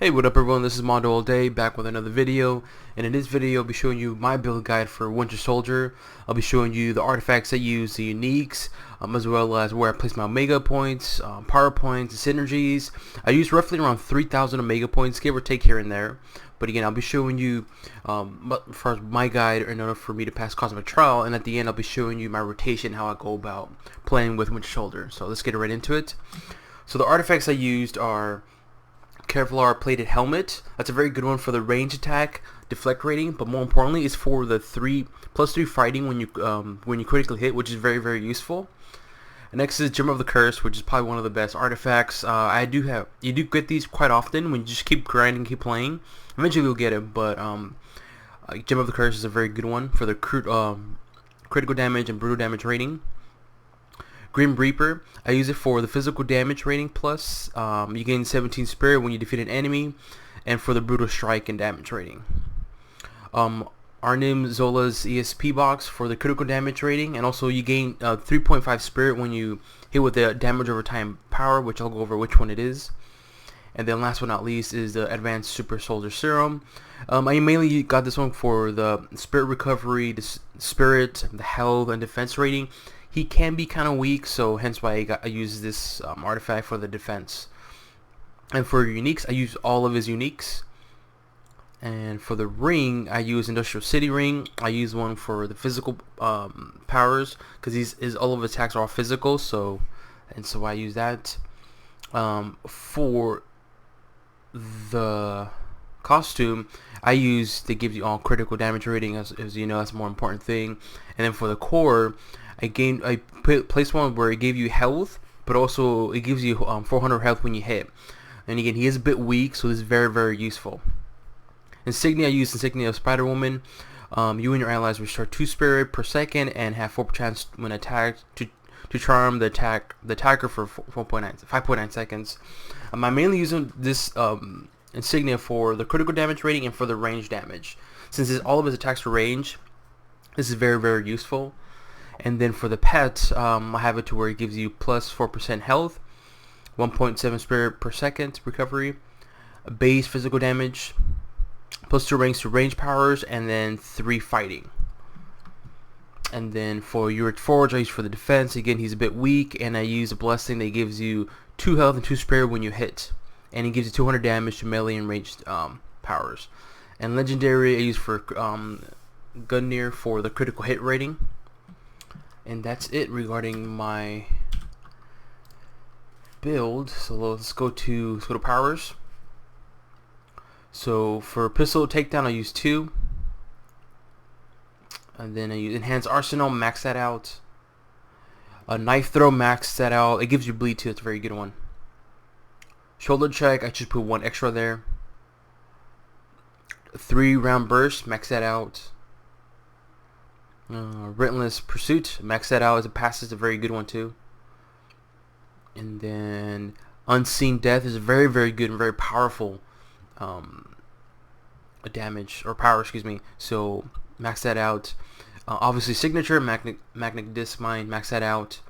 Hey, what up everyone, this is Mondo All Day, back with another video, and in this video I'll be showing you my build guide for Winter Soldier. I'll be showing you the artifacts I use, the uniques, as well as where I place my Omega points, power points, synergies. I use roughly around 3,000 Omega points, give or take here and there. But again, I'll be showing you for my guide in order for me to pass Cosmic Trial, and at the end I'll be showing you my rotation, how I go about playing with Winter Soldier. So let's get right into it. So the artifacts I used are Kevlar plated helmet. That's a very good one for the range attack, deflect rating, but more importantly, it's for the +3 fighting when you critically hit, which is very useful. And next is Gem of the Curse, which is probably one of the best artifacts. You do get these quite often when you just keep grinding, keep playing. Eventually you'll get it, but Gem of the Curse is a very good one for the critical damage and brutal damage rating. Grim Reaper, I use it for the physical damage rating plus. You gain 17 spirit when you defeat an enemy, and for the brutal strike and damage rating. Arnim Zola's ESP box for the critical damage rating, and also you gain 3.5 spirit when you hit with the damage over time power, which I'll go over which one it is. And then last but not least is the Advanced Super Soldier Serum. I mainly got this one for the spirit recovery, the spirit, the health, and defense rating. He can be kind of weak, so hence why I use this artifact for the defense. And for uniques, I use all of his uniques. And for the ring, I use Industrial City Ring. I use one for the physical powers, because all of his attacks are all physical, so I use that. For the costume, they give you all critical damage rating, as you know, that's a more important thing. And then for the core, I placed one where it gave you health, but also it gives you 400 health when you hit. And again, he is a bit weak, so this is very useful. Insignia, I use Insignia of Spider-Woman. You and your allies restore 2 spirit per second and have 4% chance when attacked to charm the attacker for 5.9 seconds. I'm mainly using this Insignia for the critical damage rating and for the range damage. Since all of his attacks are range, this is very useful. And then for the pet, I have it to where it gives you plus 4% health, 1.7 spirit per second recovery, base physical damage, plus 2 ranks to range powers, and then 3 fighting. And then for Uric Forge, I use for the defense. Again, he's a bit weak, and I use a blessing that gives you 2 health and 2 spirit when you hit, and it gives you 200 damage to melee and ranged powers. And legendary, I use for Gungnir for the critical hit rating. And that's it regarding my build. So let's go to powers. So for pistol takedown, I use 2, and then I use enhanced arsenal, max that out. A knife throw, max that out. It gives you bleed too. It's a very good one. Shoulder check, I just put 1 extra there. 3 round burst, max that out. Relentless Pursuit, max that out as it passes, a very good one too. And then Unseen Death is a very good and very powerful damage or power, excuse me. So max that out. Obviously Signature, Magnetic Disc Mine, max that out.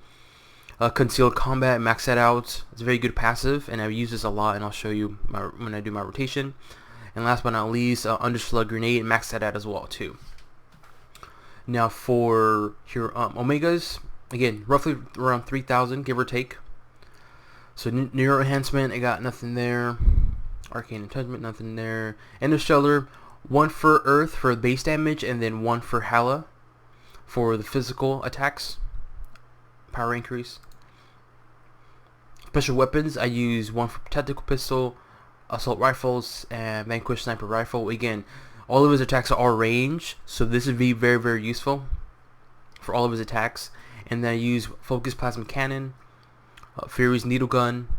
Concealed Combat, max that out. It's a very good passive, and I use this a lot, and I'll show you when I do my rotation. And last but not least, Underslug Grenade, max that out as well too. Now for your Omegas, again, roughly around 3,000, give or take. So Neuro Enhancement, I got nothing there. Arcane Entanglement, nothing there. Interstellar, 1 for Earth for base damage, and then 1 for Hala for the physical attacks, power increase. Special weapons, I use 1 for Tactical Pistol, Assault Rifles, and Vanquish Sniper Rifle. Again, all of his attacks are all range, so this would be very useful for all of his attacks. And then I use Focus Plasma Cannon, Fury's Needle Gun,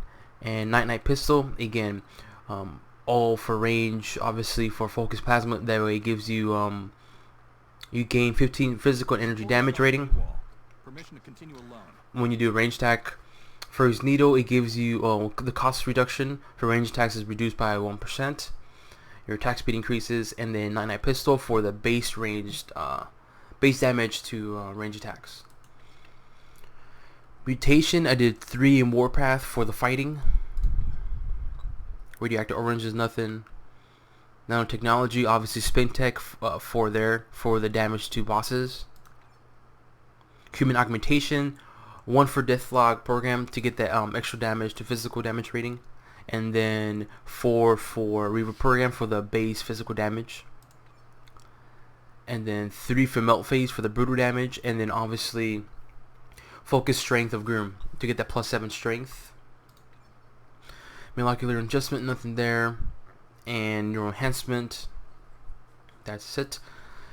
and Night Pistol. Again, all for range. Obviously for Focus Plasma, that way it gives you you gain 15 physical and energy damage rating when you do a range attack. For his Needle, it gives you the cost reduction for range attacks is reduced by 1%. Your attack speed increases. And then Night Pistol for the base damage to range attacks. Mutation, I did 3 in Warpath for the fighting. Radioactive orange is nothing. Nanotechnology, obviously spin tech for the damage to bosses. Human augmentation, 1 for Deathlok program to get that extra damage to physical damage rating, and then 4 for Reaver program for the base physical damage, and then 3 for Melt Phase for the brutal damage, and then obviously focus strength of Groom to get that +7 strength. Molecular adjustment, nothing there, and neural enhancement. That's it.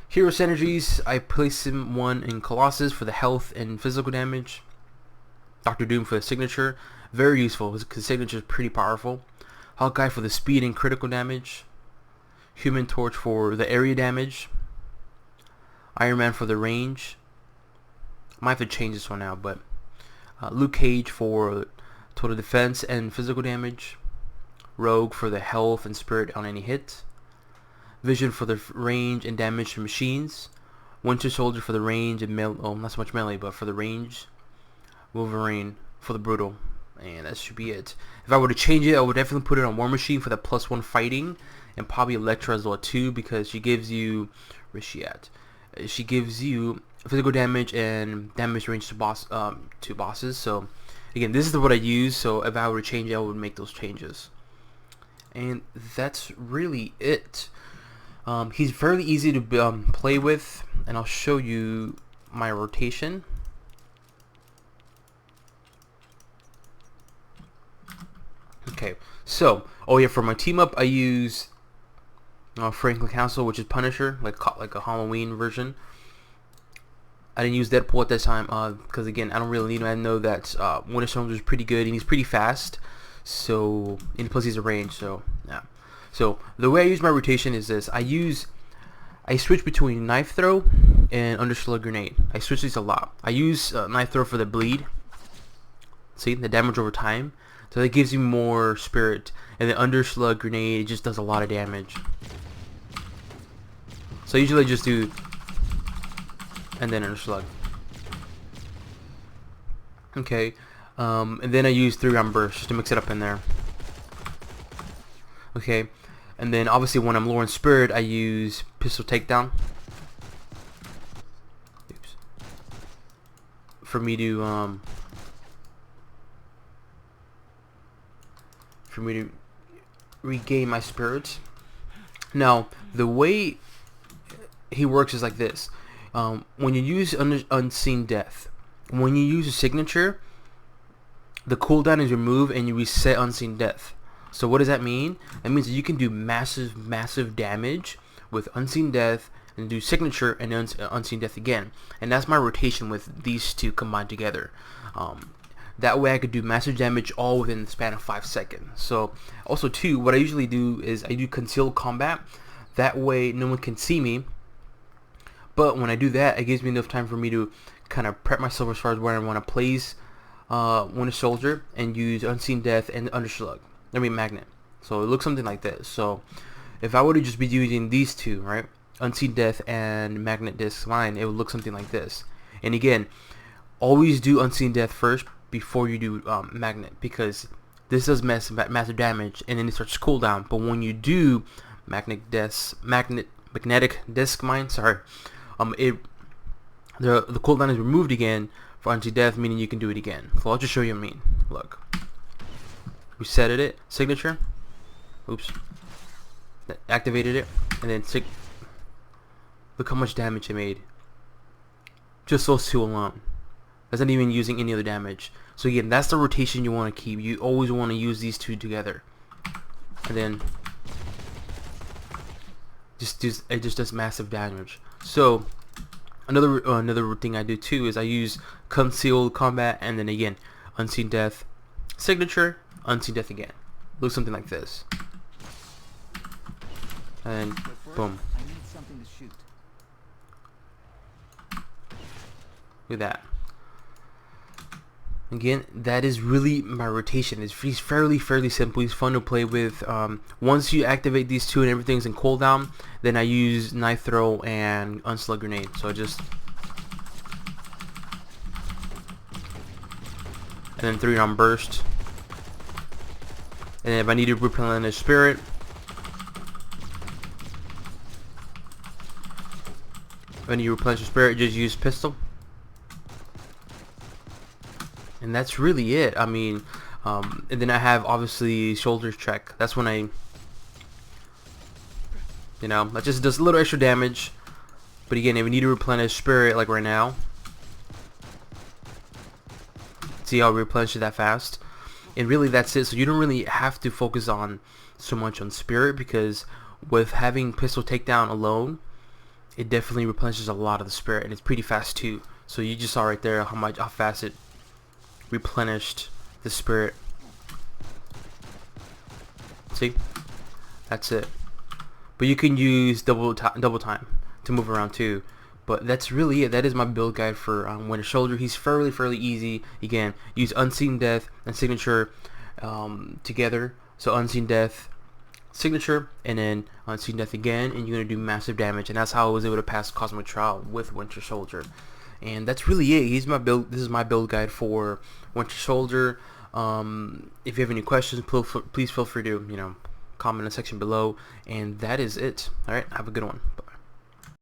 Hero synergies, I place him 1 in Colossus for the health and physical damage. Dr. Doom for the signature, very useful because signature is pretty powerful. Hawkeye for the speed and critical damage. Human Torch for the area damage. Iron Man for the range. Might have to change this one now, but Luke Cage for total defense and physical damage. Rogue for the health and spirit on any hit. Vision for the range and damage to machines. Winter Soldier for the range and not so much melee, but for the range. Wolverine for the brutal, and that should be it. If I were to change it, I would definitely put it on War Machine for the +1 fighting, and probably Elektra as well too, because she gives you, where's she at? She gives you physical damage and damage range to bosses. So again, this is what I use. So if I were to change it, I would make those changes, and that's really it. He's fairly easy to play with, and I'll show you my rotation. Okay, so for my team up, I use Franklin Castle, which is Punisher, like a Halloween version. I didn't use Deadpool at that time because again, I don't really need him. I know that Winter Soldier is pretty good and he's pretty fast. So, and plus he's a range. So yeah. So the way I use my rotation is this: I switch between Knife Throw and Underslug Grenade. I switch these a lot. I use Knife Throw for the bleed. See the damage over time. So that gives you more spirit, and the Underslug Grenade just does a lot of damage. So usually I just do, and then Underslug. Okay, and then I use 3-round burst just to mix it up in there. Okay, and then obviously when I'm low on spirit, I use Pistol Takedown. Oops. For me to regain my spirits. Now, the way he works is like this. When you use Unseen Death, when you use a signature, the cooldown is removed and you reset Unseen Death. So what does that mean? That means that you can do massive damage with Unseen Death and do signature and then Unseen Death again. And that's my rotation with these two combined together. That way I could do massive damage all within the span of 5 seconds. So also too, what I usually do is I do concealed combat. That way no one can see me. But when I do that, it gives me enough time for me to kind of prep myself as far as where I want to place Winter Soldier and use Unseen Death and Underslug. I mean Magnet. So it looks something like this. So if I were to just be using these two, right, Unseen Death and Magnet Disc Line, it would look something like this. And again, always do Unseen Death first before you do Magnet, because this does massive damage and then it starts to cool down. But when you do Magnetic Disc Mine, sorry, the cooldown is removed again for Unseen Death, meaning you can do it again. So I'll just show you what I mean. Look, resetted it, signature, oops, activated it, and then look how much damage it made. Just those two alone. That's not even using any other damage. So again, that's the rotation you want to keep. You always want to use these two together, and then it just does massive damage. So another thing I do too is I use concealed combat, and then again Unseen Death, signature, Unseen Death again. Looks something like this, and boom. I need something to shoot. Look at that. Again, that is really my rotation. It's fairly simple. It's fun to play with. Once you activate these two and everything's in cooldown, then I use Knife Throw and Unslug Grenade. So I just, and then 3-round burst. And if I need to replenish spirit, when you replenish your spirit, just use pistol. And that's really it. I mean, and then I have obviously shoulder check. That's when I, that just does a little extra damage. But again, if you need to replenish spirit, like right now, see how I replenish it that fast? And really that's it. So you don't really have to focus on so much on spirit, because with having pistol takedown alone, it definitely replenishes a lot of the spirit, and it's pretty fast too. So you just saw right there how fast it replenished the spirit. See, that's it. But you can use double time to move around too. But that's really it. That is my build guide for Winter Soldier. He's fairly easy. Again, use Unseen Death and Signature together. So Unseen Death, Signature, and then Unseen Death again, and you're gonna do massive damage. And that's how I was able to pass Cosmic Trial with Winter Soldier. And that's really it. He's my build. This is my build guide for Winter Soldier. If you have any questions, please feel free to comment in the section below. And that is it. All right, have a good one. Bye.